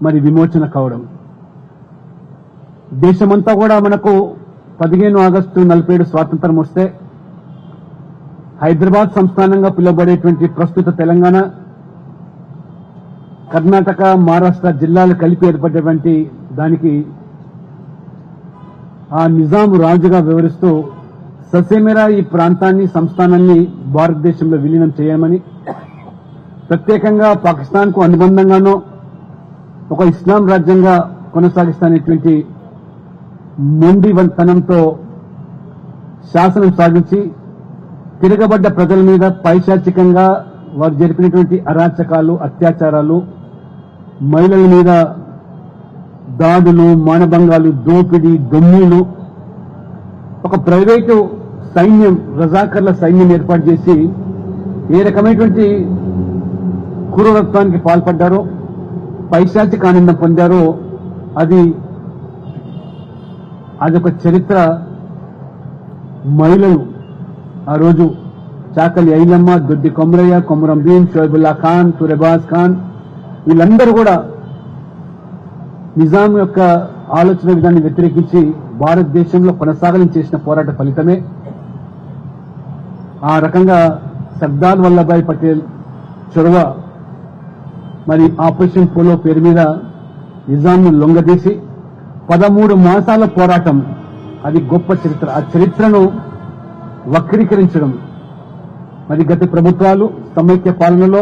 మరి విమోచన కావడం. దేశమంతా కూడా మనకు 15 ఆగస్టు 47 స్వాతంత్రం వస్తే హైదరాబాద్ సంస్థానంగా పిలువబడేటువంటి ప్రస్తుత తెలంగాణ, కర్ణాటక, మహారాష్ట్ర జిల్లాలు కలిపి ఏర్పడేటువంటి దానికి ఆ నిజాం రాజుగా వివరిస్తూ ససేమిరా ఈ ప్రాంతాన్ని, సంస్థానాన్ని భారతదేశంలో విలీనం చేయమని, ప్రత్యేకంగా పాకిస్తాన్ కు అనుబంధంగానో ఒక ఇస్లాం రాజ్యంగా కొనసాగిస్తానేటువంటి మొండివంతనంతో శాసనం సాగించి తిరగబడ్డ ప్రజల మీద పైశాచికంగా వారు జరిపినటువంటి అరాచకాలు, అత్యాచారాలు, మహిళల మీద దాడులు, మానభంగాలు, దోపిడీ, దొమ్మిలు, ఒక ప్రైవేటు సైన్యం, రజాకర్ల సైన్యం ఏర్పాటు చేసి ఏ రకమైనటువంటి క్రూరత్వానికి పాల్పడ్డారో, పైశాచిక ఆనందం పొందారో అదొక చరిత్ర. మహిళలు ఆ రోజు చాకలి ఐలమ్మ, దొడ్డి కొమరయ్య, కొమరం భీం, షోయబుల్లా ఖాన్, తురెబాజ్ ఖాన్ వీళ్ళందరూ కూడా నిజాం యొక్క ఆలోచన విధాన్ని వ్యతిరేకించి భారతదేశంలో కొనసాగలం చేసిన పోరాట ఫలితమే ఆ రకంగా సర్దార్ వల్లభాయ్ పటేల్ చొరవ, మరి ఆపరేషన్ పోలో పేరు మీద నిజాంను లొంగదీసి 13 మాసాల పోరాటం, అది గొప్ప చరిత్ర. ఆ చరిత్రను వక్రీకరించడం మరి గత ప్రభుత్వాలు సమైక్య పాలనలో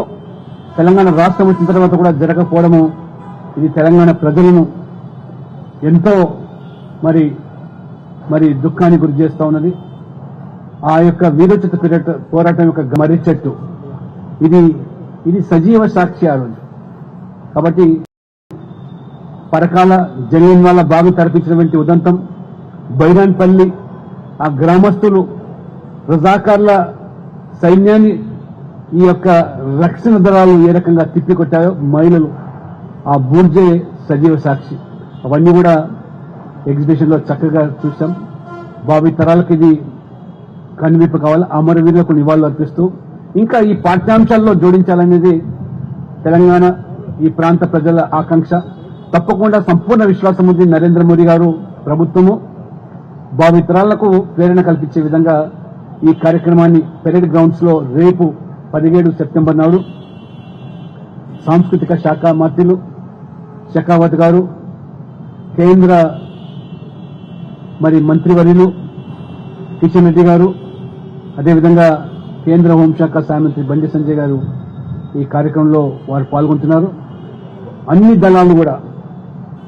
తెలంగాణ రాష్ట్రం వచ్చిన తర్వాత కూడా జరగకపోవడము, ఇది తెలంగాణ ప్రజలను ఎంతో మరి దుఃఖానికి గురి చేస్తా ఉన్నది. ఆ యొక్క వీరోచిత పోరాటం యొక్క మర్రి చెట్టు ఇది సజీవ సాక్షి ఆ రోజు. కాబట్టి పరకాల జలియన్వాలా బాగు తరపించినటువంటి ఉదంతం, బైరాన్పల్లి ఆ గ్రామస్తులు రజాకార్ల సైన్యాన్ని ఈ యొక్క రక్షణ దళాలు ఏ రకంగా తిప్పికొట్టాయో, మహిళలు, ఆ బూర్జే సజీవ సాక్షి. అవన్నీ కూడా ఎగ్జిబిషన్ లో చక్కగా చూసాం. భావి తరాలకు ఇది కనువిప్పు కావాలి. అమరవీరులకు నివాళులు అర్పిస్తూ ఇంకా ఈ పాఠ్యాంశాల్లో జోడించాలనేది తెలంగాణ ఈ ప్రాంత ప్రజల ఆకాంక్ష. తప్పకుండా సంపూర్ణ విశ్వాసం ఉంది నరేంద్ర మోదీ గారు, ప్రభుత్వము భావి తరాలకు ప్రేరణ కల్పించే విధంగా ఈ కార్యక్రమాన్ని పెరేడ్ గ్రౌండ్స్ లో రేపు 17 సెప్టెంబర్ నాడు సాంస్కృతిక శాఖ మంత్రులు షెకావత్ గారు, కేంద్ర మంత్రివర్యులు కిషన్ రెడ్డి గారు, అదేవిధంగా కేంద్ర హోంశాఖ సహాయ మంత్రి బండి సంజయ్ గారు ఈ కార్యక్రమంలో వారు పాల్గొంటున్నారు. అన్ని దళాలు కూడా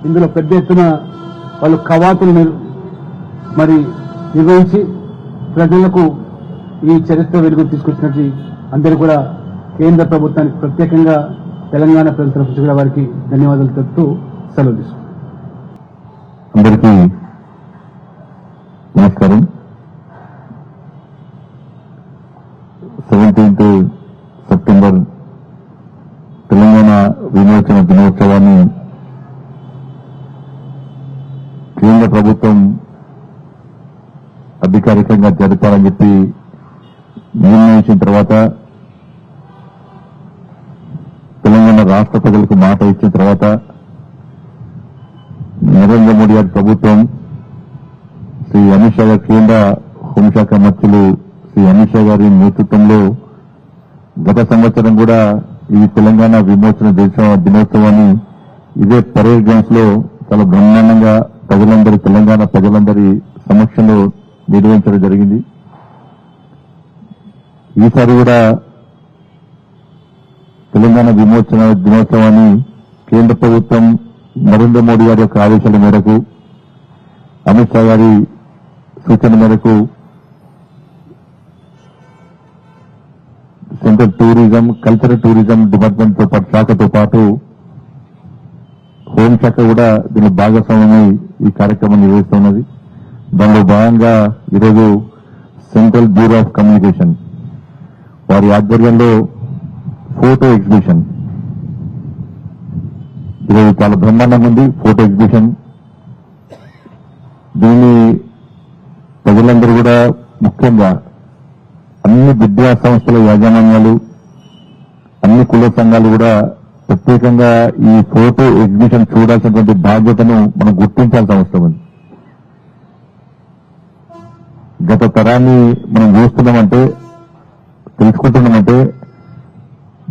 ఇందులో పెద్ద ఎత్తున వాళ్ళు కవాతులు నిర్వహించి ప్రజలకు ఈ చరిత్ర వెలుగు తీసుకొచ్చినట్టు అందరూ కూడా కేంద్ర ప్రభుత్వానికి, ప్రత్యేకంగా తెలంగాణ ప్రజల తరఫు కూడా వారికి ధన్యవాదాలు చెప్తూ సెలవు తీసుకుంటాం. అందరికీ నమస్కారం. 17th సెప్టెంబర్ తెలంగాణ విమోచన దినోత్సవాన్ని కేంద్ర ప్రభుత్వం అధికారికంగా జరపాలని చెప్పి నిర్ణయించిన తర్వాత, తెలంగాణ రాష్ట్ర ప్రజలకు మాట ఇచ్చిన తర్వాత నరేంద్ర మోడీ గారి ప్రభుత్వం, శ్రీ అమిత్ షా గారి కేంద్ర హోంశాఖ మంత్రులు శ్రీ అమిత్ షా గారి నేతృత్వంలో గత సంవత్సరం కూడా ఈ తెలంగాణ విమోచన దినోత్సవాన్ని ఇదే పరేడ్ గ్రౌండ్స్ లో చాలా బ్రహ్మాండంగా తెలంగాణ ప్రజలందరి సమక్షంలో నిర్వహించడం జరిగింది. ఈసారి కూడా తెలంగాణ విమోచన దినోత్సవాన్ని కేంద్ర ప్రభుత్వం నరేంద్ర మోడీ గారి యొక్క ఆదేశాల మేరకు, అమిత్ షా గారి సూచన మేరకు central tourism, cultural tourism department శాఖతో పాటు హోంశాఖ కూడా దీని భాగస్వామ్యమై ఈ కార్యక్రమం నిర్వహిస్తున్నది. దానిలో భాగంగా ఈరోజు సెంట్రల్ బ్యూరో ఆఫ్ కమ్యూనికేషన్ వారి ఆధ్వర్యంలో ఫోటో ఎగ్జిబిషన్, ఈరోజు చాలా బ్రహ్మాండంగా ఉంది ఫోటో ఎగ్జిబిషన్. దీన్ని ప్రజలందరూ కూడా, ముఖ్యంగా అన్ని విద్యా సంస్థల యాజమాన్యాలు, అన్ని కుల సంఘాలు కూడా ప్రత్యేకంగా ఈ ఫోటో ఎగ్జిబిషన్ చూడాల్సినటువంటి బాధ్యతను మనం గుర్తించాల్సిన అవసరం ఉంది. గత తరాన్ని మనం చూస్తున్నామంటే, తెలుసుకుంటున్నామంటే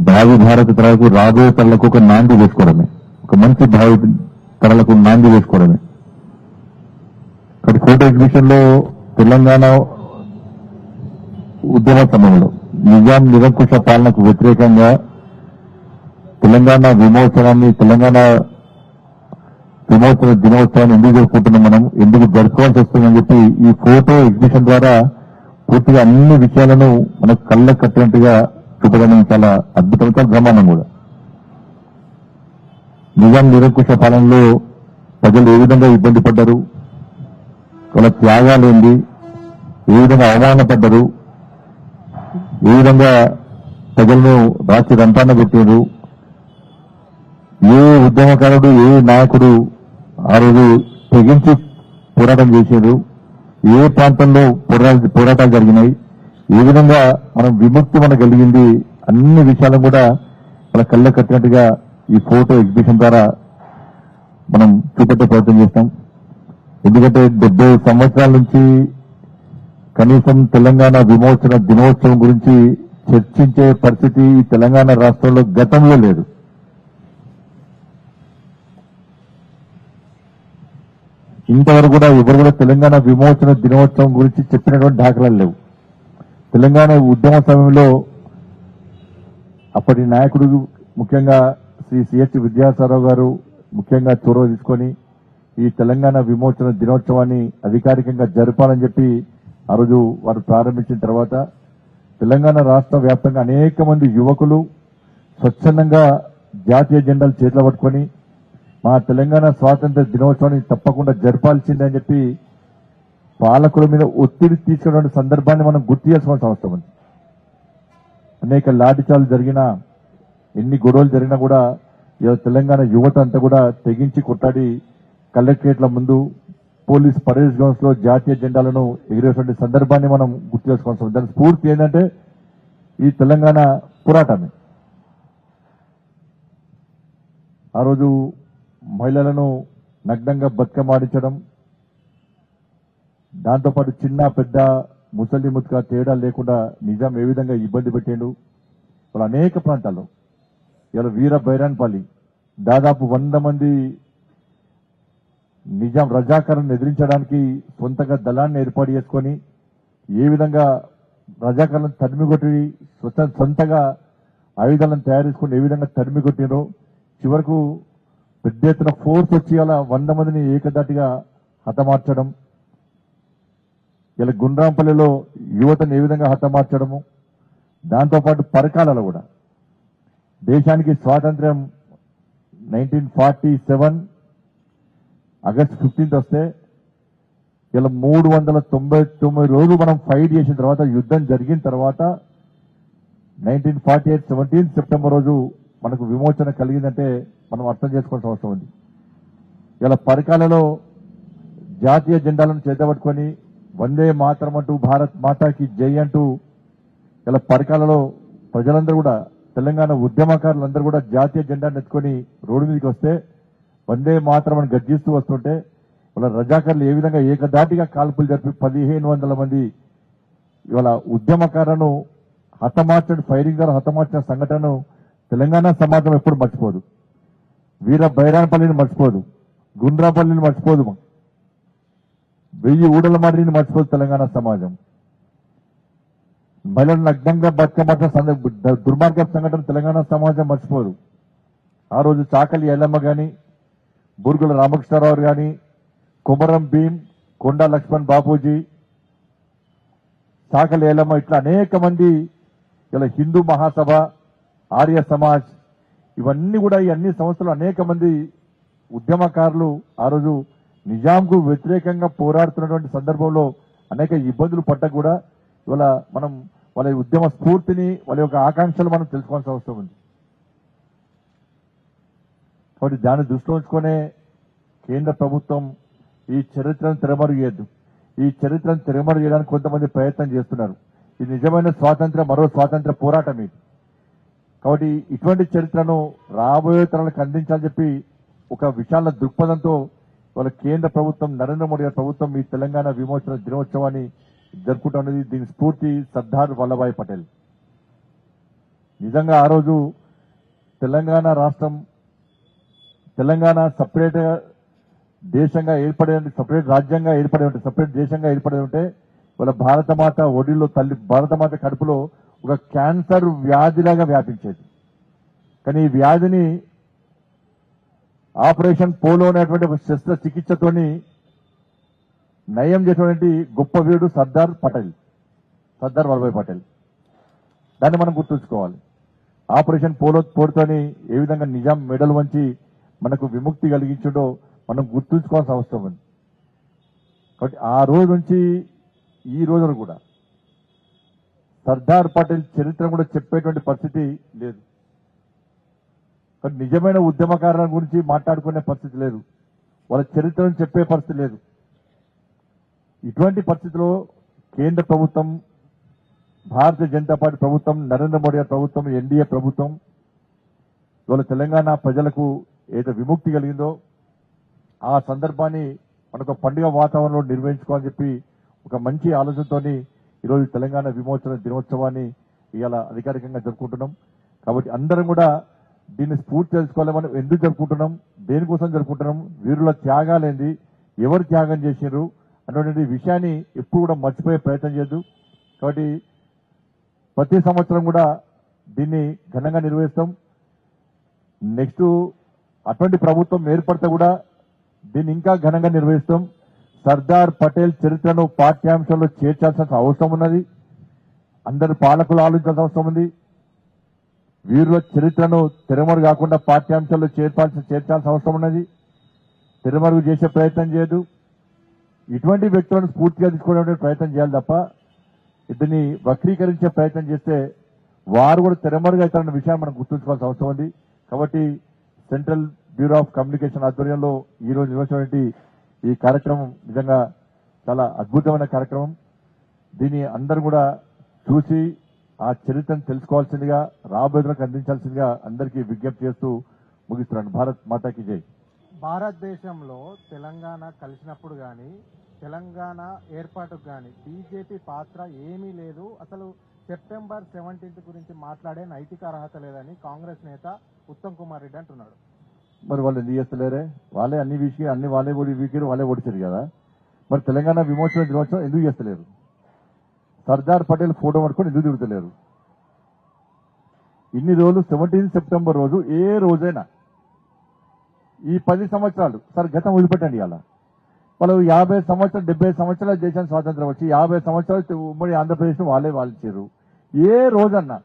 భావి భారత తరాలకు, రాబోయే తరాలకు ఒక నాంది వేసుకోవడమే, ఒక మంచి భావి తరాలకు నాంది వేసుకోవడమే. ఫోటో ఎగ్జిబిషన్ లో తెలంగాణ ఉద్యమ సమయంలో నిజాం నిరంకుశ పాలనకు వ్యతిరేకంగా తెలంగాణ విమోచనాన్ని, తెలంగాణ విమోచన దినోత్సవాన్ని ఎందుకు జరుపుకుంటున్నాం, మనం ఎందుకు జరుపుకోవాల్సి వస్తుందని చెప్పి ఈ ఫోటో ఎగ్జిబిషన్ ద్వారా పూర్తిగా అన్ని విషయాలను మనకు కళ్ళ కట్టినట్టుగా చూపడం చాలా అద్భుతంగా బ్రహ్మాండం కూడా. నిజాం నిరంకుశ పాలనలో ప్రజలు ఏ విధంగా ఇబ్బంది పడ్డారు, వాళ్ళ త్యాగాలు ఏంది, ఏ విధంగా అవమానపడ్డారు, ఏ విధంగా ప్రజలను రాచి రంపాన పెట్టారు, ఏ ఉద్యమకారుడు, ఏ నాయకుడు ఆ రోజు తెగించి పోరాటం చేశారు, ఏ ప్రాంతంలో పోరాటాలు జరిగినాయి, ఏ విధంగా మనం విముక్తి మనకు కలిగింది, అన్ని విషయాలను కూడా మన కళ్ళ కట్టినట్టుగా ఈ ఫోటో ఎగ్జిబిషన్ ద్వారా మనం చూపెట్టే ప్రయత్నం చేస్తాం. ఎందుకంటే 70 సంవత్సరాల నుంచి కనీసం తెలంగాణ విమోచన దినోత్సవం గురించి చర్చించే పరిస్థితి ఈ తెలంగాణ రాష్ట్రంలో గతంలో లేదు. ఇంతవరకు కూడా ఎవరు కూడా తెలంగాణ విమోచన దినోత్సవం గురించి చెప్పినటువంటి దాఖలాలు లేవు. తెలంగాణ ఉద్యమ సమయంలో అప్పటి నాయకుడు ముఖ్యంగా శ్రీ సిహెచ్ విద్యాసాగరరావు గారు ముఖ్యంగా చొరవ తీసుకొని ఈ తెలంగాణ విమోచన దినోత్సవాన్ని అధికారికంగా జరపాలని చెప్పి ఆ రోజు వారు ప్రారంభించిన తర్వాత తెలంగాణ రాష్ట్ర వ్యాప్తంగా అనేక మంది యువకులు స్వచ్ఛందంగా జాతీయ జెండాలు చేతిలో పట్టుకొని మా తెలంగాణ స్వాతంత్ర దినోత్సవాన్ని తప్పకుండా జరపాల్సిందని చెప్పి పాలకుల మీద ఒత్తిడి తీసుకునే సందర్భాన్ని మనం గుర్తు చేసుకోవాల్సిన అవసరం ఉంది. అనేక లాఠీచార్లు జరిగినా, ఎన్ని గొడవలు జరిగినా కూడా తెలంగాణ యువత అంతా కూడా తెగించి కొట్టాడి కలెక్టరేట్ల ముందు, పోలీస్ పరేడ్ గ్రౌండ్స్ లో జాతీయ జెండాలను ఎగిరేటువంటి సందర్భాన్ని మనం గుర్తు చేసుకోవాల్సి ఉంది. దాని స్ఫూర్తి ఏంటంటే ఈ తెలంగాణ పోరాటమే. ఆ రోజు మహిళలను నగ్నంగా బతుకమాడించడం, దాంతోపాటు చిన్న పెద్ద ముసలి ముత్క తేడా లేకుండా నిజాం ఏ విధంగా ఇబ్బంది పెట్టాడు. వాళ్ళు అనేక ప్రాంతాల్లో ఇలా వీర బైరాన్పల్లి దాదాపు 100 మంది నిజాం రజాకారులను ఎదిరించడానికి సొంతంగా దళాన్ని ఏర్పాటు చేసుకొని ఏ విధంగా రజాకారులను తరిమికొట్టి సొంతగా ఆయుధాలను తయారు చేసుకుని ఏ విధంగా తరిమికొట్టినో, చివరకు పెద్ద ఎత్తున ఫోర్స్ వచ్చి అలా 100 మందిని ఏకదాటిగా హతమార్చడం, ఇలా గుండ్రాంపల్లిలో యువతను ఏ విధంగా హతమార్చడము, దాంతోపాటు పరకాలలో కూడా దేశానికి స్వాతంత్ర్యం 1947 ఆగస్టు 15 వస్తే ఇలా 399 రోజులు మనం ఫైట్ చేసిన తర్వాత, యుద్ధం జరిగిన తర్వాత 1948 17 సెప్టెంబర్ రోజు మనకు విమోచన కలిగిందంటే మనం అర్థం చేసుకోవాల్సిన అవసరం ఉంది. ఇలా పరికాలలో జాతీయ జెండాలను చేతబట్టుకొని వందే మాతరం అంటూ, భారత్ మాతాకి జై అంటూ ఇలా పరికాలలో ప్రజలందరూ కూడా, తెలంగాణ ఉద్యమకారులందరూ కూడా జాతీయ జెండాను ఎత్తుకొని రోడ్డు మీదకి వస్తే వందే మాతరం అని గర్జిస్తూ వస్తుంటే వాళ్ళ రజాకారులు ఏ విధంగా ఏకదాటిగా కాల్పులు జరిపి 1500 మంది ఇవాళ ఉద్యమకారులను హతమార్చని, ఫైరింగ్ ద్వారా హతమార్చిన సంఘటనను తెలంగాణ సమాజం ఎప్పుడు మర్చిపోదు. వీర బైరాన్పల్లిని మర్చిపోదు, గుండ్రాపల్లిని మర్చిపోదు, 1000 ఊడల మాదిరిని మర్చిపోదు తెలంగాణ సమాజం. మహిళలు నగ్నంగా బతుకమార్చిన దుర్మార్గ సంఘటన తెలంగాణ సమాజం మర్చిపోదు. ఆ రోజు చాకలి ఎల్లమ్మ గాని, బూర్గుల రామకృష్ణారావు గాని, కొమరం భీం, కొండా లక్ష్మణ్ బాపూజీ, చాకలి ఎల్లమ్మ, ఇట్లా అనేక మంది, ఇలా హిందూ మహాసభ, ఆర్య సమాజ్, ఇవన్నీ కూడా ఈ అన్ని సంస్థలు అనేక మంది ఉద్యమకారులు ఆ రోజు నిజాంకు వ్యతిరేకంగా పోరాడుతున్నటువంటి సందర్భంలో అనేక ఇబ్బందులు పడ్డా కూడా ఇవాళ మనం వాళ్ళ ఉద్యమ స్ఫూర్తిని, వాళ్ళ యొక్క ఆకాంక్షలు మనం తెలుసుకోవాల్సిన అవసరం ఉంది. కాబట్టి దాన్ని దృష్టిలో ఉంచుకునే కేంద్ర ప్రభుత్వం ఈ చరిత్రను తిరమరుగేయద్దు. ఈ చరిత్రను తిరమరు చేయడానికి కొంతమంది ప్రయత్నం చేస్తున్నారు. ఇది నిజమైన స్వాతంత్ర్యం, మరో స్వాతంత్ర పోరాటం ఇది. కాబట్టి ఇటువంటి చరిత్రను రాబోయే తరాలకు అందించాలని చెప్పి ఒక విశాల దృక్పథంతో వాళ్ళ కేంద్ర ప్రభుత్వం నరేంద్ర మోడీ గారి ప్రభుత్వం ఈ తెలంగాణ విమోచన దినోత్సవాన్ని జరుపుకుంటున్నది. దీని స్ఫూర్తి సర్దార్ వల్లభాయ్ పటేల్. నిజంగా ఆ రోజు తెలంగాణ రాష్ట్రం, తెలంగాణ సపరేట్ దేశంగా ఏర్పడే, సపరేట్ రాజ్యంగా ఏర్పడే ఉంటే, సపరేట్ దేశంగా ఏర్పడే ఉంటే వాళ్ళ భారతమాత ఒడిలో తల్లి, భారతమాత కడుపులో ఒక క్యాన్సర్ వ్యాధిలాగా వ్యాపించేది. కానీ ఈ వ్యాధిని ఆపరేషన్ పోలో అనేటువంటి ఒక శస్త్రచికిత్సతోని నయం చేసినటువంటి గొప్ప వీరుడు సర్దార్ పటేల్, సర్దార్ వల్లభాయ్ పటేల్. దాన్ని మనం గుర్తుంచుకోవాలి. ఆపరేషన్ పోరుతోని ఏ విధంగా నిజాం మెడల్ వంచి మనకు విముక్తి కలిగించడో మనం గుర్తుంచుకోవాల్సిన అవసరం ఉంది. కాబట్టి ఆ రోజు నుంచి ఈ రోజున కూడా సర్దార్ పటేల్ చరిత్ర కూడా చెప్పేటువంటి పరిస్థితి లేదు. నిజమైన ఉద్యమకారుల గురించి మాట్లాడుకునే పరిస్థితి లేదు. వాళ్ళ చరిత్రను చెప్పే పరిస్థితి లేదు. ఇటువంటి పరిస్థితిలో కేంద్ర ప్రభుత్వం, భారతీయ జనతా పార్టీ ప్రభుత్వం, నరేంద్ర మోడీ గారి ప్రభుత్వం, ఎన్డీఏ ప్రభుత్వం ఇవాళ తెలంగాణ ప్రజలకు ఏదో విముక్తి కలిగిందో ఆ సందర్భాన్ని మనకు పండుగ వాతావరణంలో నిర్వహించుకోవాలని చెప్పి ఒక మంచి ఆలోచనతోని ఈరోజు తెలంగాణ విమోచన దినోత్సవాన్ని ఇవాళ అధికారికంగా జరుపుకుంటున్నాం. కాబట్టి అందరం కూడా దీన్ని స్ఫూర్తి తెలుసుకోవాలి. మనం ఎందుకు జరుపుకుంటున్నాం, దేనికోసం జరుపుకుంటున్నాం, వీరుల త్యాగాలేంది, ఎవరు త్యాగం చేసినారు అన్నటువంటి విషయాన్ని ఎప్పుడు కూడా మర్చిపోయే ప్రయత్నం చేయొద్దు. కాబట్టి ప్రతి సంవత్సరం కూడా దీన్ని ఘనంగా నిర్వహిస్తాం. నెక్స్ట్ అటువంటి ప్రభుత్వం ఏర్పడితే కూడా దీన్ని ఇంకా ఘనంగా నిర్వహిస్తాం. సర్దార్ పటేల్ చరిత్రను పాఠ్యాంశంలో చేర్చాల్సిన అవసరం ఉన్నది. అందరు పాలకులు ఆలోచించాల్సిన అవసరం ఉంది. వీరుల చరిత్రను తెరమరుగు కాకుండా పాఠ్యాంశాల్లో చేర్చాల్సిన అవసరం ఉన్నది. తెరమరుగు చేసే ప్రయత్నం చేయదు. ఇటువంటి వ్యక్తులను స్ఫూర్తిగా తీసుకోవడానికి ప్రయత్నం చేయాలి తప్ప దీన్ని వక్రీకరించే ప్రయత్నం చేస్తే వారు కూడా తెరమరుగు అవుతారన్న విషయాన్ని మనం గుర్తుంచుకోవాల్సిన అవసరం ఉంది. కాబట్టి సెంట్రల్ బ్యూరో ఆఫ్ కమ్యూనికేషన్ ఆధ్వర్యంలో ఈ రోజు నిర్వహించినటువంటి ఈ కార్యక్రమం నిజంగా చాలా అద్భుతమైన కార్యక్రమం. దీన్ని అందరూ కూడా చూసి ఆ చరిత్రను తెలుసుకోవాల్సిందిగా, రాబోయేలకు అందించాల్సిందిగా అందరికీ విజ్ఞప్తి చేస్తూ ముగిస్తున్నాను. భారత్ మాతాకి జై. భారతదేశంలో తెలంగాణ కలిసినప్పుడు కానీ, తెలంగాణ ఏర్పాటుకు కానీ బీజేపీ పాత్ర ఏమీ లేదు. అసలు సెప్టెంబర్ 17 గురించి మాట్లాడే నైతిక అర్హత లేదని కాంగ్రెస్ నేత ఉత్తమ్ కుమార్ రెడ్డి అంటున్నాడు. మరి వాళ్ళు ఎందుకు చేస్తలేరే? వాళ్ళే అన్ని విషయాలు అన్ని వాళ్ళే వీకిరు, వాళ్ళే ఓడిచారు కదా. మరి తెలంగాణ విమోచన దినోత్సవం ఎందుకు చేస్తలేరు? సర్దార్ పటేల్ ఫోటో పట్టుకొని ఎందుకు తిరుగుతలేరు? ఇన్ని రోజులు 17 సెప్టెంబర్ రోజు ఏ రోజైనా ఈ 10 సంవత్సరాలు సార్ గతం వదిలిపెట్టండి. అలా వాళ్ళు 50 సంవత్సరాలు 70 సంవత్సరాల దేశానికి స్వాతంత్రం వచ్చి 50 సంవత్సరాలు ఉమ్మడి ఆంధ్రప్రదేశ్ వాళ్ళే వాల్చారు. ఏ రోజన్నా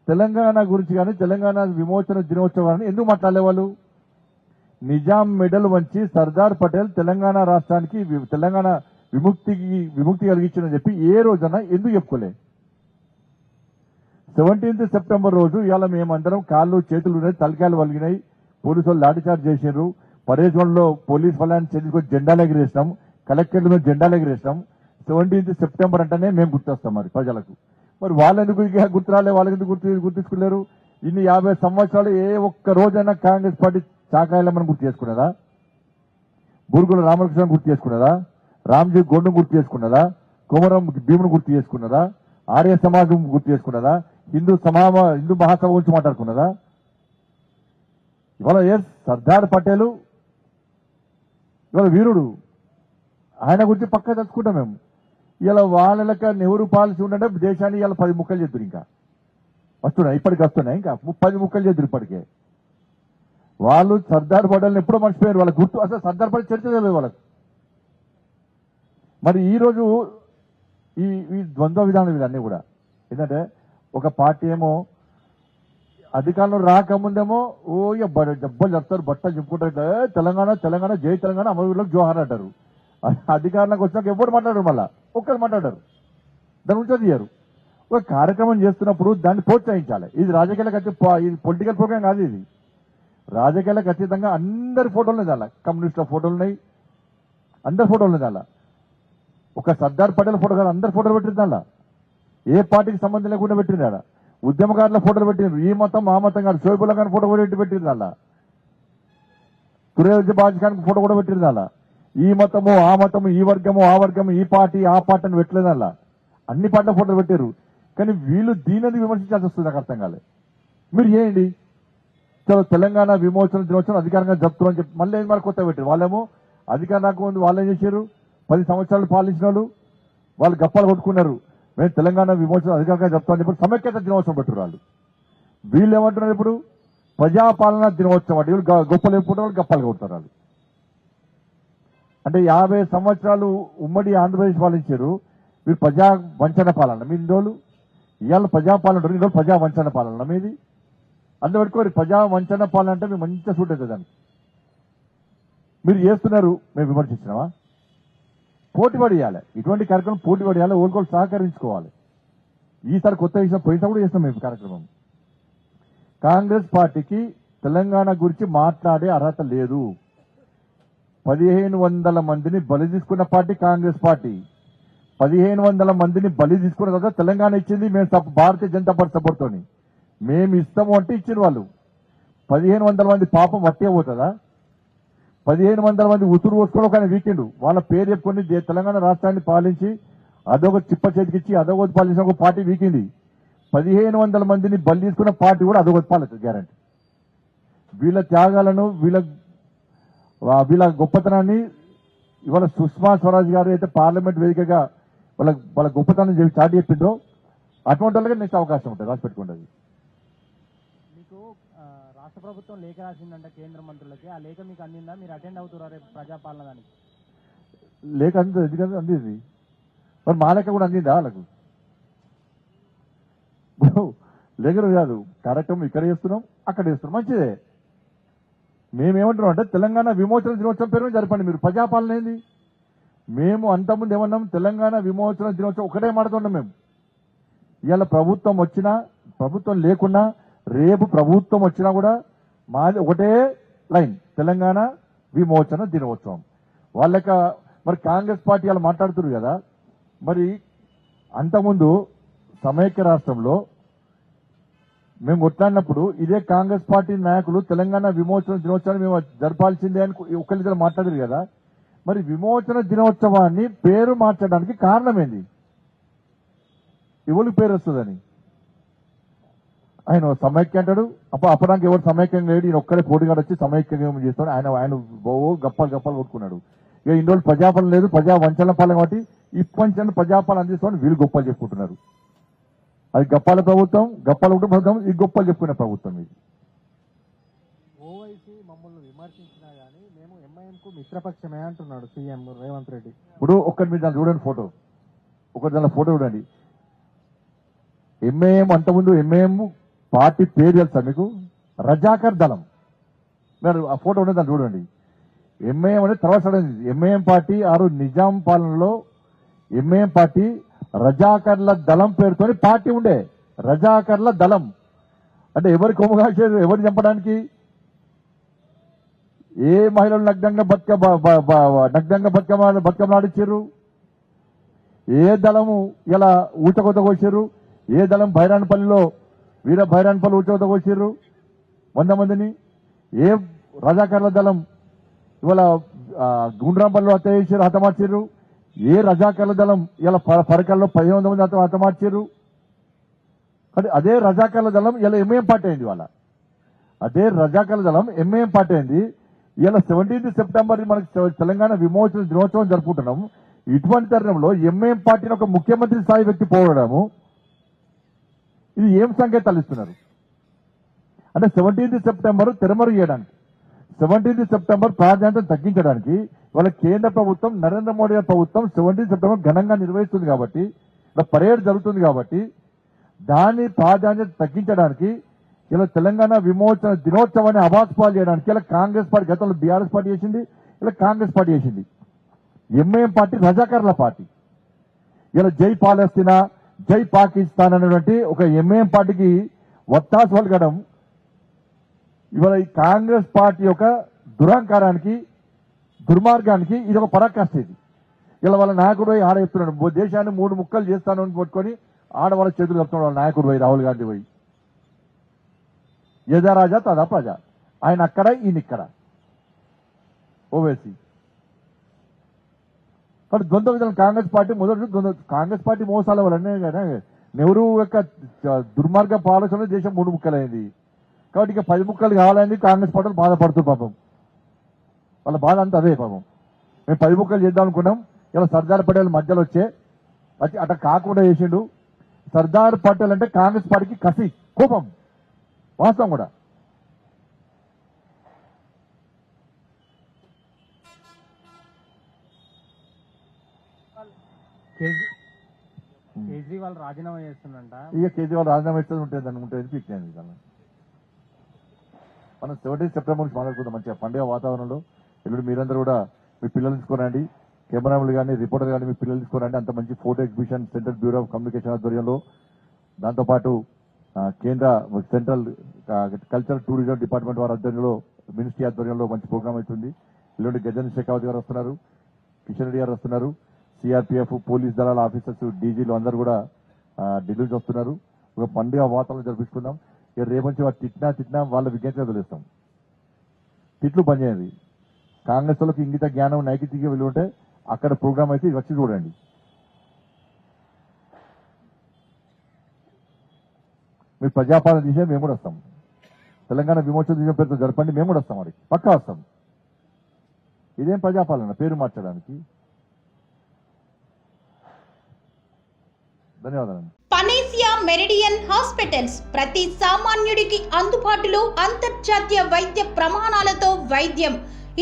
తెలంగాణ గురించి కానీ తెలంగాణ విమోచన దినోత్సవాన్ని ఎందుకు మాట్లాడలే వాళ్ళు? నిజాం మెడల్ వంచి సర్దార్ పటేల్ తెలంగాణ రాష్ట్రానికి తెలంగాణ విముక్తి కలిగించిందని చెప్పి ఏ రోజన్నా ఎందుకు చెప్పుకోలే? 17 సెప్టెంబర్ రోజు ఇవాళ మేమందరం కాళ్ళు చేతులు ఉన్నాయి, తలకాయలు వలిగినాయి, పోలీసు వాళ్ళు లాఠీచార్జ్ చేశారు, పరేడ్ లో పోలీస్ వాళ్ళని చేతులకు జెండాలు ఎగిరేసినాం, కలెక్టరేట్ మీద జెండాలు ఎగిరేసినాం. 17 సెప్టెంబర్ అంటేనే మేము గుర్తొస్తాం మరి ప్రజలకు. మరి వాళ్ళెందుకు గుర్తురాలే? వాళ్ళెందుకు గుర్తించుకున్నారు? ఇన్ని 50 సంవత్సరాలు ఏ ఒక్క రోజైనా కాంగ్రెస్ పార్టీ చాకాయలమ్మని గుర్తు చేసుకున్నదా? బూరుగుల రామకృష్ణ గుర్తు చేసుకున్నదా? రామ్జీ గోండు గుర్తు చేసుకున్నదా? కోమరం భీమును గుర్తు చేసుకున్నదా? ఆర్య సమాజం గుర్తు చేసుకున్నదా? హిందూ మహాసభ గురించి మాట్లాడుకున్నదా? ఇవాళ సర్దార్ పటేల్ ఇవాళ వీరుడు, ఆయన గురించి పక్కా తెలుసుకుంటాం మేము. ఇలా వాళ్ళ లెక్క నెహ్రూ పాలసీ ఉండే దేశాన్ని ఇలా 10 ముక్కలు చేద్దరు. ఇంకా వస్తున్నాయి, ఇప్పటికి వస్తున్నాయి, ఇంకా 10 ముక్కలు చేద్దరు ఇప్పటికే. వాళ్ళు సర్దార్ పటేల్ని ఎప్పుడో మర్చిపోయారు. వాళ్ళకి గుర్తు అసలు సర్దార్ పటేల్ చర్చ తెలియదు వాళ్ళకు. మరి ఈ రోజు ఈ ద్వంద్వ విధానం ఇవన్నీ కూడా ఏంటంటే, ఒక పార్టీ ఏమో అధికారంలో రాకముందేమో దెబ్బలు చెప్తారు, బట్టలు చెప్పుకుంటారు, తెలంగాణ జై తెలంగాణ అమరవీరులకు జోహార్ అంటారు. అధికారంలోకి వచ్చినాక ఎవరు మాట్లాడారు? మళ్ళా ఒక్కరు మాట్లాడారు, దాని గురించి తీయరు. ఒక కార్యక్రమం చేస్తున్నప్పుడు దాన్ని ప్రోత్సహించాలి. ఇది రాజకీయాలకు ఇది పొలిటికల్ ప్రోగ్రామ్ కాదు. ఇది రాజకీయాలకు అతీతంగా అందరి ఫోటోలు ఉన్నాయి. అలా కమ్యూనిస్టుల ఫోటోలు ఉన్నాయి, అందరి ఫోటోలు ఉన్నాయి. అలా ఒక సర్దార్ పటేల్ ఫోటో కాదు, అందరి ఫోటోలు పెట్టింది. అలా ఏ పార్టీకి సంబంధం లేకుండా పెట్టింది. అలా ఉద్యమకారుల ఫోటోలు పెట్టిండ్రు. ఈ మతం ఆ మతం కాదు, షోయిబుల్లా ఖాన్ ఫోటో కూడా పెట్టిండ్రు. అలా కురేజ్ బాజ్ ఖాన్ ఫోటో కూడా పెట్టిండ్రు. అలా ఈ మతము ఆ మతము, ఈ వర్గము ఆ వర్గము, ఈ పార్టీ ఆ పార్టీ అని పెట్టలేదు. అలా అన్ని పార్టీల ఫోటోలు పెట్టారు. కానీ వీళ్ళు దీనిని విమర్శించాల్సి వస్తుంది. నాకు అర్థం కాలేదు. మీరు చేయండి, చలో తెలంగాణ విమోచన దినోత్సవం అధికారంగా జరుపుతామని చెప్పి మళ్ళీ ఏం మరి కొత్త పెట్టారు. వాళ్ళేమో అధికారం రాకముందు వాళ్ళు ఏం చేశారు, 10 సంవత్సరాలు పాలించిన వాళ్ళు గప్పాలు కొట్టుకున్నారు. మేము తెలంగాణ విమోచన అధికారంగా చెప్తామని చెప్పి సమైక్యత దినోత్సవం పెట్టారు వాళ్ళు. వీళ్ళు ఏమంటున్నారు ఇప్పుడు ప్రజాపాలన దినోత్సవం అంటే వీళ్ళు గొప్పలు ఎప్పుకుంటారు, వాళ్ళు గప్పాలు కొడతారు వాళ్ళు. అంటే 50 సంవత్సరాలు ఉమ్మడి ఆంధ్రప్రదేశ్ పాలించారు మీరు, ప్రజా వంచన పాలన మీ రోజులు. ఇవాళ ప్రజాపాలన ఈ రోజు ప్రజా వంచన పాలన మీది. అందులో పెట్టుకోరు ప్రజా వంచన పాలన అంటే మేము మంచిగా సూట్ అవుతుంది అని మీరు చేస్తున్నారు. మేము విమర్శించినామా? పోటీ పడియాలి, ఇటువంటి కార్యక్రమం పోటీ పడియాలి, ఓల్కోలు సహకరించుకోవాలి. ఈసారి కొత్త విషయం పోయినా కూడా చేస్తాం మేము కార్యక్రమం. కాంగ్రెస్ పార్టీకి తెలంగాణ గురించి మాట్లాడే అర్హత లేదు. 1500 మందిని బలి తీసుకున్న పార్టీ కాంగ్రెస్ పార్టీ. 1500 మందిని బలి తీసుకున్న తర్వాత తెలంగాణ ఇచ్చింది మేము భారతీయ జనతా పార్టీ సపోర్ట్తోని. మేము ఇస్తాము అంటే ఇచ్చిన వాళ్ళు. 1500 మంది పాపం వట్టే పోతుందా? 1500 మంది ఉసురు పోసుకోవడం ఒక వీకెండ్ వాళ్ళ పేరు చెప్పుకొని తెలంగాణ రాష్ట్రాన్ని పాలించి అదొక చిప్ప చేతికిచ్చి అదొకటి పాలించిన ఒక పార్టీ వీకింది. 1500 మందిని బలి తీసుకున్న పార్టీ కూడా అదొకటి పాలవుతుంది గ్యారంటీ. వీళ్ళ త్యాగాలను వీళ్ళ గొప్పతనాన్ని ఇవాళ సుష్మా స్వరాజ్ గారు అయితే పార్లమెంట్ వేదికగా వాళ్ళ గొప్పతనం చాటి చెప్పిండ్రో అటువంటి వాళ్ళకి నెక్స్ట్ అవకాశం ఉంటుంది. రాసి పెట్టుకుంటుంది. మీకు రాష్ట్ర ప్రభుత్వం లేఖ రాసిందంట కేంద్ర మంత్రులకి. ఆ లేఖ మీకు అందిందా? మీరు అటెండ్ అవుతారా రేపు ప్రజాపాలన దానికి? లేఖ అందింది, ఎందుకంటే అందింది. మరి మా లెక్క కూడా అందిందా వాళ్ళకు? లేఖలు కాదు, కార్యక్రమం ఇక్కడ చేస్తున్నాం అక్కడ చేస్తున్నాం, మంచిదే. మేమేమంటున్నాం అంటే తెలంగాణ విమోచన దినోత్సవం పేరు జరపండి. మీరు ప్రజాపాలన ఏంది? మేము అంతకుముందు ఏమన్నాం, తెలంగాణ విమోచన దినోత్సవం ఒకటే మాడుతున్నాం మేము. ఇవాళ ప్రభుత్వం వచ్చినా ప్రభుత్వం లేకున్నా రేపు ప్రభుత్వం వచ్చినా కూడా మాది ఒకటే లైన్, తెలంగాణ విమోచన దినోత్సవం. వాళ్ళక మరి కాంగ్రెస్ పార్టీ వాళ్ళు మాట్లాడుతున్నారు కదా, మరి అంతకుముందు సమైక్య రాష్ట్రంలో మేము కొట్లాడినప్పుడు ఇదే కాంగ్రెస్ పార్టీ నాయకులు తెలంగాణ విమోచన దినోత్సవాన్ని మేము జరపాల్సిందే అని ఒకరిద్దరు మాట్లాడారు కదా. మరి విమోచన దినోత్సవాన్ని పేరు మార్చడానికి కారణం ఏంది? ఎవరికి పేరు వస్తుందని ఆయన సమైక్య అంటాడు. అప్పడానికి ఎవరు సమైక్యం లేడు, ఈయన ఒక్కడే పోటీగా వచ్చి సమైక్యంగా చేస్తాడు. ఆయన గప్పాలు కొట్టుకున్నాడు. ఇక ఇన్ని రోజులు ప్రజాపాలన లేదు, ప్రజా వంచన పాలన కాబట్టి ఇప్పటి ప్రజాపాలన అందిస్తామని వీళ్ళు గొప్పలు చెప్పుకుంటున్నారు. అది గప్పాల ప్రభుత్వం, గప్పాల ప్రభుత్వం, ఈ గొప్పలు చెప్పుకునే ప్రభుత్వం ఇది. ఓవైసీ మమ్మల్ని విమర్శించినా గానీ మేము ఎంఐఎంకు మిత్రపక్షమే అంటున్నాడు సీఎం రేవంత్ రెడ్డి. ఇప్పుడు ఒక్కటి మీరు దాన్ని చూడండి, ఫోటో ఒకటి దాని ఫోటో చూడండి. ఎంఐఎం అంతకుముందు ఎంఐఎం పార్టీ పేరు తెలుసా మీకు? రజాకర్ దళం. మీరు ఆ ఫోటో ఉండే దాన్ని చూడండి. ఎంఐఎం అనేది తర్వాత ఎంఐఎం పార్టీ ఆరు నిజాం పాలనలో ఎంఐఎం పార్టీ రజాకర్ల దళం పేరుతోని పార్టీ ఉండే. రజాకర్ల దళం అంటే ఎవరి కొమ్ము కాసేది, ఎవరిని చంపడానికి? ఏ మహిళలు నగ్నంగా బతుకమ్మలాడిచ్చారు? ఏ దళము ఇలా ఊచకొత కోసారు? ఏ దళం భైరాన్పల్లిలో వీర భైరాన్పల్లి ఊచకొత కోసారు 100 మందిని? ఏ రజాకర్ల దళం ఇవాళ గుండ్రాంపల్లిలో హత్య చేశారు, హతమార్చారు? ఏ రజాకర్ల దళం ఇలా పరకల్లో 1500 మంది హతమార్చారు? అదే రజాకర్ల దళం ఇలా ఎంఐఎం పార్టీ అయింది. వాళ్ళ అదే రజాకర్ల దళం ఎంఐఎం పార్టీ అయింది. ఇలా 17 సెప్టెంబర్ మనకి తెలంగాణ విమోచన దినోత్సవం జరుపుకుంటున్నాం. ఇటువంటి తరుణంలో ఎంఐఎం పార్టీని ఒక ముఖ్యమంత్రి స్థాయి వ్యక్తి పోవడము, ఇది ఏం సంకేతాలు ఇస్తున్నారు అంటే 17 సెప్టెంబర్ తెరమరు చేయడానికి, 17 సెప్టెంబర్ ప్రాధాన్యతను తగ్గించడానికి వాళ్ళ కేంద్ర ప్రభుత్వం నరేంద్ర మోడీ ప్రభుత్వం 17 సెప్టెంబర్ ఘనంగా నిర్వహిస్తుంది కాబట్టి, పరేడ్ జరుగుతుంది కాబట్టి దాని ప్రాధాన్యత తగ్గించడానికి ఇలా తెలంగాణ విమోచన దినోత్సవాన్ని అవాస్పాలు చేయడానికి ఇలా కాంగ్రెస్ పార్టీ, గతంలో బీఆర్ఎస్ పార్టీ చేసింది, ఇలా కాంగ్రెస్ పార్టీ చేసింది. ఎంఐఎం పార్టీ రజాకర్ల పార్టీ. ఇలా జై పాలస్తీనా, జై పాకిస్తాన్ అనేటువంటి ఒక ఎంఐఎం పార్టీకి వత్తాసు పలకడం ఇవాళ ఈ కాంగ్రెస్ పార్టీ యొక్క దురహంకారానికి, దుర్మార్గానికి ఇది ఒక పరాకాష్ట. ఇది ఇలా వాళ్ళ నాయకుడు ఆడ చెప్తున్నాడు, దేశాన్ని 3 ముక్కలు చేస్తాను అని పట్టుకొని ఆడవాళ్ళ చేతులు చెప్తున్నాడు వాళ్ళ నాయకుడు పోయి, రాహుల్ గాంధీ పోయి. యథా రాజా తదా ప్రజ. ఆయన అక్కడ ఈయన ఇక్కడ ఓవేసీ. కానీ ద్వంద్వ విధానం కాంగ్రెస్ పార్టీ మొదటి కాంగ్రెస్ పార్టీ మోసాల వల్లనే కదా నెహ్రూ యొక్క దుర్మార్గ పాలనలో దేశం 3 ముక్కలైంది. కాబట్టి ఇక 10 ముక్కలు కావాలని కాంగ్రెస్ పార్టీలు బాధపడుతుంది పాపం. వాళ్ళ బాధ అంతా అదే పాపం. మేము 10 ముక్కలు చేద్దాం అనుకున్నాం. ఇలా సర్దార్ పటేల్ మధ్యలో వచ్చి అట్లా కాకుండా చేసిండు. సర్దార్ పటేల్ అంటే కాంగ్రెస్ పార్టీకి కసి, కోపం, వాస్తవం కూడా. కేజ్రీవాల్ రాజీనామా చేస్తుందంట. ఇక కేజ్రీవాల్ రాజీనామా ఇస్తుంది ఉంటుంది దాన్ని ఉంటుంది పీక్నేది. మనం 17 సెప్టెంబర్ నుంచి మాట్లాడుకుందాం మంచిగా పండుగ వాతావరణంలో. ఎల్లుండి మీరందరూ కూడా మీ పిల్లలు తీసుకోరండి, కెమెరాలు కానీ రిపోర్టర్ కానీ మీ పిల్లలు తీసుకోరండి. అంత మంచి photo exhibition central bureau of communication ఆధ్వర్యంలో, దాంతోపాటు కేంద్ర సెంట్రల్ కల్చరల్ టూరిజం డిపార్ట్మెంట్ వారి ఆధ్వర్యంలో, మినిస్ట్రీ ఆధ్వర్యంలో మంచి ప్రోగ్రామ్ అవుతుంది. ఎల్లుండి గజేంద్ర షెకావత్ గారు వస్తున్నారు, కిషన్ రెడ్డి గారు వస్తున్నారు, సిఆర్పీఎఫ్ పోలీస్ దళాల ఆఫీసర్స్ డీజీలు అందరూ కూడా ఢిల్లీ వస్తున్నారు. ఒక పండుగ వాతావరణం జరిపించుకుందాం. ఇక రేపటి వారు తిట్టినా వాళ్ళ విజ్ఞతగా తెలుస్తాం. తిట్లు పనిచేయండి. కాంగ్రెస్ వాళ్ళకి ఇంగిత జ్ఞానం నైతిక విలువ ఉంటే అక్కడ ప్రోగ్రామ్ అయితే వచ్చి చూడండి. మీరు ప్రజాపాలన దిశ మేము కూడా వస్తాం. తెలంగాణ విమోచన దిశ పేరుతో జరపండి, మేము కూడా వస్తాం. వారికి పక్కా వస్తాం. ఇదేం ప్రజాపాలన పేరు మార్చడానికి. ధన్యవాదాలు. పనేసియా మెరిడియన్ హాస్పిటల్స్ ప్రతి సామాన్యుడికి అందుబాటులో అంతర్జాతీయ వైద్య ప్రమాణాలతో వైద్యం,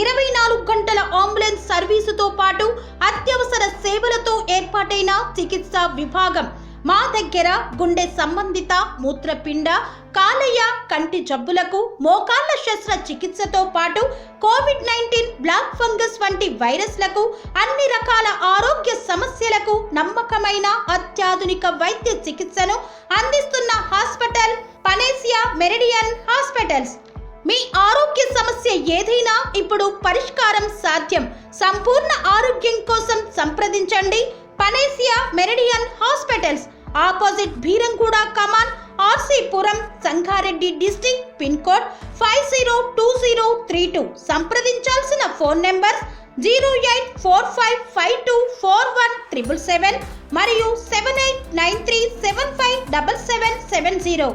24 గంటల అంబులెన్స్ సర్వీసుతో పాటు అత్యవసర సేవలతో ఏర్పాటైన చికిత్సా విభాగం. మా దగ్గర గుండె సంబంధిత, మూత్రపిండ, కాలేయ, కంటి జబ్బులకు, మోకాళ్ల శస్త్ర చికిత్సతో పాటు కోవిడ్-19, బ్లాక్ ఫంగస్ వంటి వైరస్లకు, అన్ని రకాల ఆరోగ్య సమస్యలకు నమ్మకమైన అత్యాధునిక వైద్య చికిత్సను అందిస్తున్న హాస్పిటల్ పనేసియా మెరిడియన్ హాస్పిటల్స్. మీ ఆరోగ్య సమస్య ఏదైనా ఇప్పుడు పరిష్కారం సాధ్యం. సంపూర్ణ ఆరోగ్యం కోసం సంప్రదించండి Panacea Meridian hospitals, opposite Bheeramguda కమాన్, RC Puram, Sangareddy district, pin code 502032. సంప్రదించాల్సిన ఫోన్ నెంబర్ 0845524177 మరియు 7893757770.